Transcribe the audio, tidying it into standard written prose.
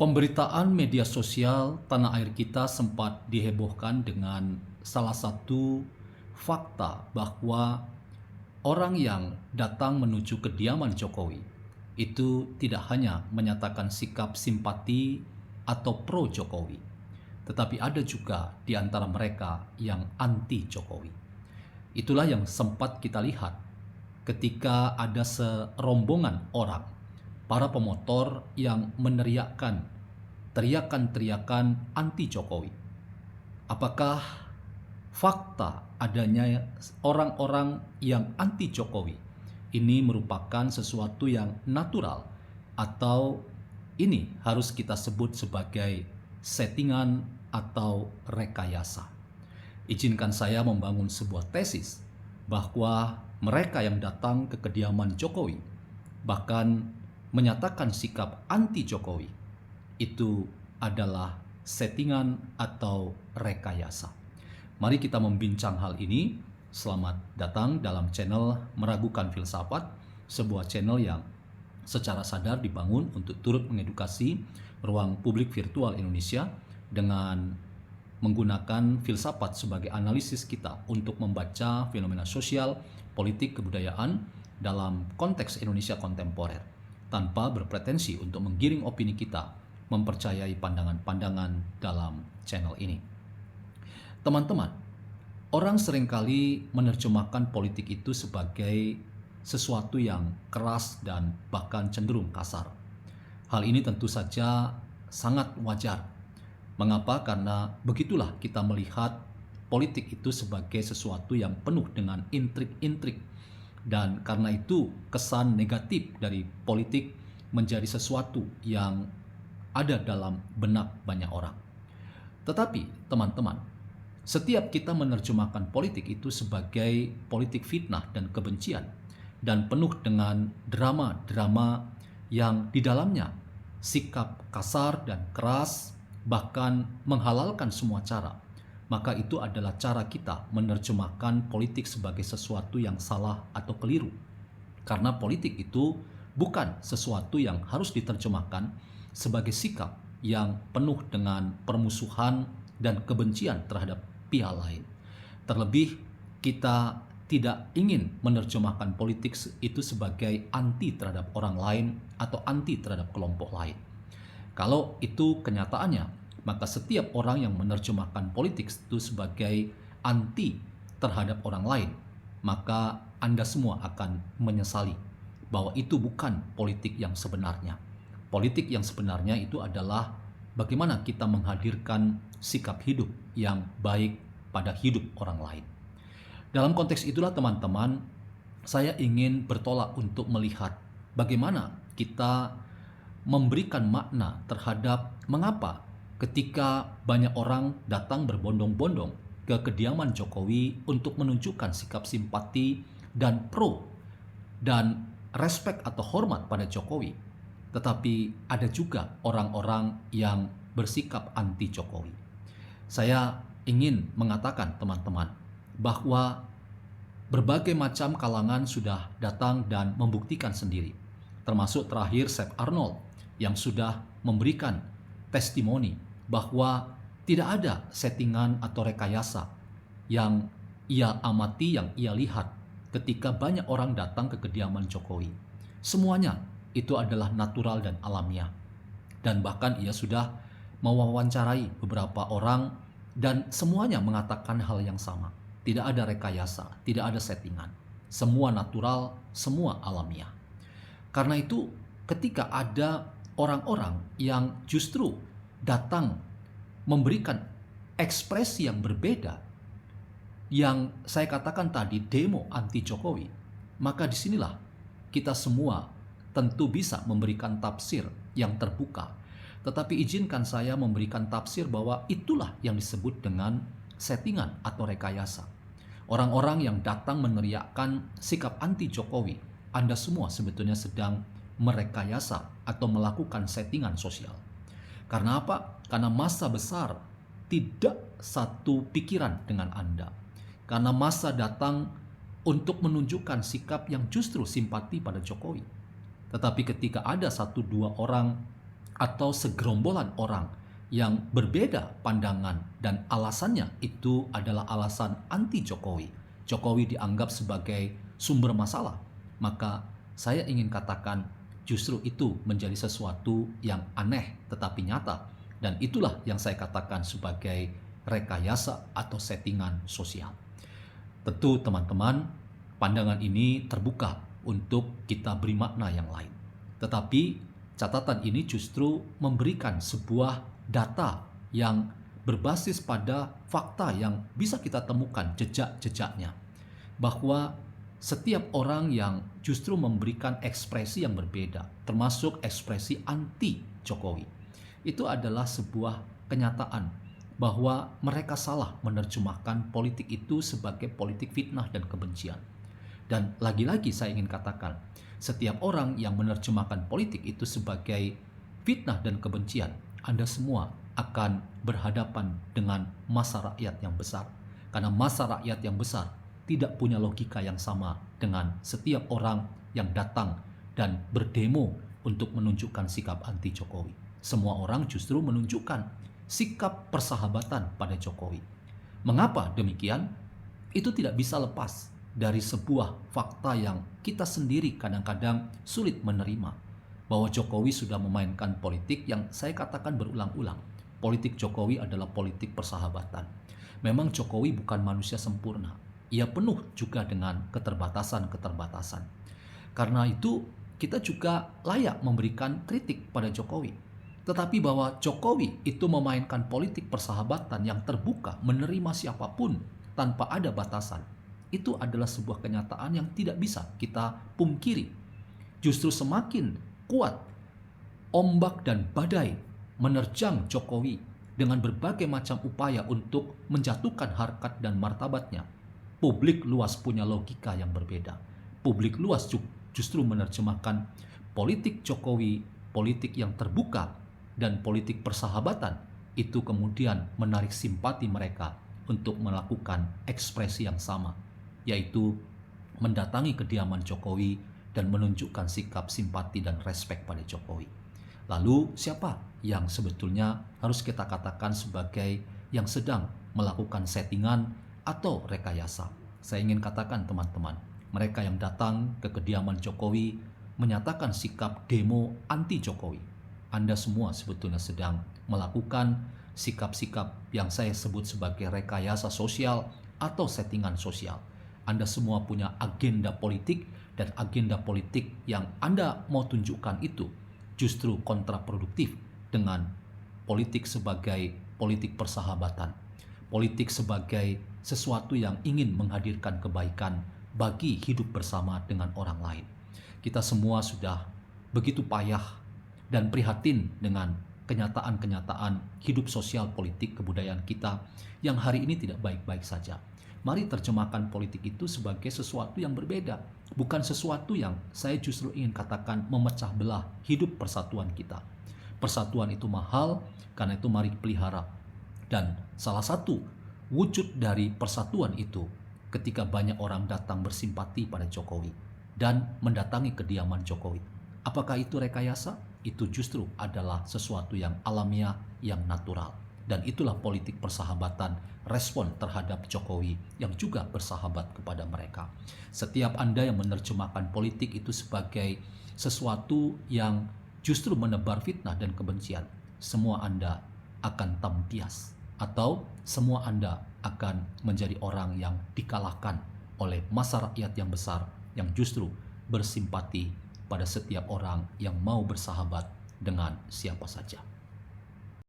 Pemberitaan media sosial tanah air kita sempat dihebohkan dengan salah satu fakta bahwa orang yang datang menuju kediaman Jokowi itu tidak hanya menyatakan sikap simpati atau pro Jokowi, tetapi ada juga di antara mereka yang anti Jokowi. Itulah yang sempat kita lihat ketika ada serombongan orang, para pemotor yang meneriakkan teriakan-teriakan anti Jokowi. Apakah fakta adanya orang-orang yang anti Jokowi ini merupakan sesuatu yang natural atau ini harus kita sebut sebagai settingan atau rekayasa? Izinkan saya membangun sebuah tesis bahwa mereka yang datang ke kediaman Jokowi bahkan menyatakan sikap anti Jokowi itu adalah settingan atau rekayasa. Mari kita membincang hal ini. Selamat datang dalam channel Meragukan Filsafat, sebuah channel yang secara sadar dibangun untuk turut mengedukasi ruang publik virtual Indonesia dengan menggunakan filsafat sebagai analisis kita untuk membaca fenomena sosial, politik, kebudayaan dalam konteks Indonesia kontemporer, tanpa berpretensi untuk menggiring opini kita mempercayai pandangan-pandangan dalam channel ini. Teman-teman, orang seringkali menerjemahkan politik itu sebagai sesuatu yang keras dan bahkan cenderung kasar. Hal ini tentu saja sangat wajar. Mengapa? Karena begitulah kita melihat politik itu sebagai sesuatu yang penuh dengan intrik-intrik. Dan karena itu kesan negatif dari politik menjadi sesuatu yang ada dalam benak banyak orang. Tetapi teman-teman, setiap kita menerjemahkan politik itu sebagai politik fitnah dan kebencian dan penuh dengan drama-drama yang di dalamnya sikap kasar dan keras, bahkan menghalalkan semua cara, maka itu adalah cara kita menerjemahkan politik sebagai sesuatu yang salah atau keliru. Karena politik itu bukan sesuatu yang harus diterjemahkan sebagai sikap yang penuh dengan permusuhan dan kebencian terhadap pihak lain. Terlebih kita tidak ingin menerjemahkan politik itu sebagai anti terhadap orang lain atau anti terhadap kelompok lain. Kalau itu kenyataannya, maka setiap orang yang menerjemahkan politik itu sebagai anti terhadap orang lain, maka Anda semua akan menyesali bahwa itu bukan politik yang sebenarnya. Politik yang sebenarnya itu adalah bagaimana kita menghadirkan sikap hidup yang baik pada hidup orang lain. Dalam konteks itulah teman-teman, saya ingin bertolak untuk melihat bagaimana kita memberikan makna terhadap mengapa ketika banyak orang datang berbondong-bondong ke kediaman Jokowi untuk menunjukkan sikap simpati dan pro dan respek atau hormat pada Jokowi, tetapi ada juga orang-orang yang bersikap anti Jokowi. Saya ingin mengatakan teman-teman bahwa berbagai macam kalangan sudah datang dan membuktikan sendiri, termasuk terakhir Seth Arnold yang sudah memberikan testimoni bahwa tidak ada settingan atau rekayasa yang ia amati, yang ia lihat ketika banyak orang datang ke kediaman Jokowi. Semuanya itu adalah natural dan alamiah. Dan bahkan ia sudah mewawancarai beberapa orang dan semuanya mengatakan hal yang sama. Tidak ada rekayasa, tidak ada settingan. Semua natural, semua alamiah. Karena itu ketika ada orang-orang yang justru datang memberikan ekspresi yang berbeda, yang saya katakan tadi demo anti Jokowi, maka disinilah kita semua tentu bisa memberikan tafsir yang terbuka. Tetapi izinkan saya memberikan tafsir bahwa itulah yang disebut dengan settingan atau rekayasa. Orang-orang yang datang meneriakkan sikap anti Jokowi, Anda semua sebetulnya sedang merekayasa atau melakukan settingan sosial. Karena apa? Karena massa besar tidak satu pikiran dengan Anda. Karena massa datang untuk menunjukkan sikap yang justru simpati pada Jokowi. Tetapi ketika ada satu dua orang atau segerombolan orang yang berbeda pandangan dan alasannya itu adalah alasan anti Jokowi. Jokowi dianggap sebagai sumber masalah. Maka saya ingin katakan justru itu menjadi sesuatu yang aneh tetapi nyata. Dan itulah yang saya katakan sebagai rekayasa atau settingan sosial. Tentu teman-teman, pandangan ini terbuka untuk kita beri makna yang lain. Tetapi catatan ini justru memberikan sebuah data yang berbasis pada fakta yang bisa kita temukan jejak-jejaknya. Bahwa setiap orang yang justru memberikan ekspresi yang berbeda, termasuk ekspresi anti Jokowi, itu adalah sebuah kenyataan bahwa mereka salah menerjemahkan politik itu sebagai politik fitnah dan kebencian. Dan lagi-lagi saya ingin katakan, setiap orang yang menerjemahkan politik itu sebagai fitnah dan kebencian, Anda semua akan berhadapan dengan massa rakyat yang besar. Karena massa rakyat yang besar tidak punya logika yang sama dengan setiap orang yang datang dan berdemo untuk menunjukkan sikap anti Jokowi. Semua orang justru menunjukkan sikap persahabatan pada Jokowi. Mengapa demikian? Itu tidak bisa lepas dari sebuah fakta yang kita sendiri kadang-kadang sulit menerima, bahwa Jokowi sudah memainkan politik yang saya katakan berulang-ulang. Politik Jokowi adalah politik persahabatan. Memang Jokowi bukan manusia sempurna. Ia penuh juga dengan keterbatasan-keterbatasan. Karena itu kita juga layak memberikan kritik pada Jokowi. Tetapi bahwa Jokowi itu memainkan politik persahabatan yang terbuka, menerima siapapun tanpa ada batasan, itu adalah sebuah kenyataan yang tidak bisa kita pungkiri. Justru semakin kuat ombak dan badai menerjang Jokowi dengan berbagai macam upaya untuk menjatuhkan harkat dan martabatnya. Publik luas punya logika yang berbeda. Publik luas justru menerjemahkan politik Jokowi, politik yang terbuka dan politik persahabatan, itu kemudian menarik simpati mereka untuk melakukan ekspresi yang sama, yaitu mendatangi kediaman Jokowi dan menunjukkan sikap simpati dan respek pada Jokowi. Lalu siapa yang sebetulnya harus kita katakan sebagai yang sedang melakukan settingan atau rekayasa? Saya ingin katakan teman-teman, mereka yang datang ke kediaman Jokowi menyatakan sikap demo anti Jokowi. Anda semua sebetulnya sedang melakukan sikap-sikap yang saya sebut sebagai rekayasa sosial atau settingan sosial. Anda semua punya agenda politik, dan agenda politik yang Anda mau tunjukkan itu justru kontraproduktif dengan politik sebagai politik persahabatan. Politik sebagai sesuatu yang ingin menghadirkan kebaikan bagi hidup bersama dengan orang lain. Kita semua sudah begitu payah dan prihatin dengan kenyataan-kenyataan hidup sosial politik kebudayaan kita yang hari ini tidak baik-baik saja. Mari terjemahkan politik itu sebagai sesuatu yang berbeda, bukan sesuatu yang saya justru ingin katakan memecah belah hidup persatuan kita. Persatuan itu mahal, karena itu mari pelihara. Dan salah satu wujud dari persatuan itu ketika banyak orang datang bersimpati pada Jokowi dan mendatangi kediaman Jokowi. Apakah itu rekayasa? Itu justru adalah sesuatu yang alamiah, yang natural. Dan itulah politik persahabatan, respon terhadap Jokowi yang juga bersahabat kepada mereka. Setiap Anda yang menerjemahkan politik itu sebagai sesuatu yang justru menebar fitnah dan kebencian, semua Anda akan tampias, atau semua Anda akan menjadi orang yang dikalahkan oleh massa rakyat yang besar yang justru bersimpati pada setiap orang yang mau bersahabat dengan siapa saja.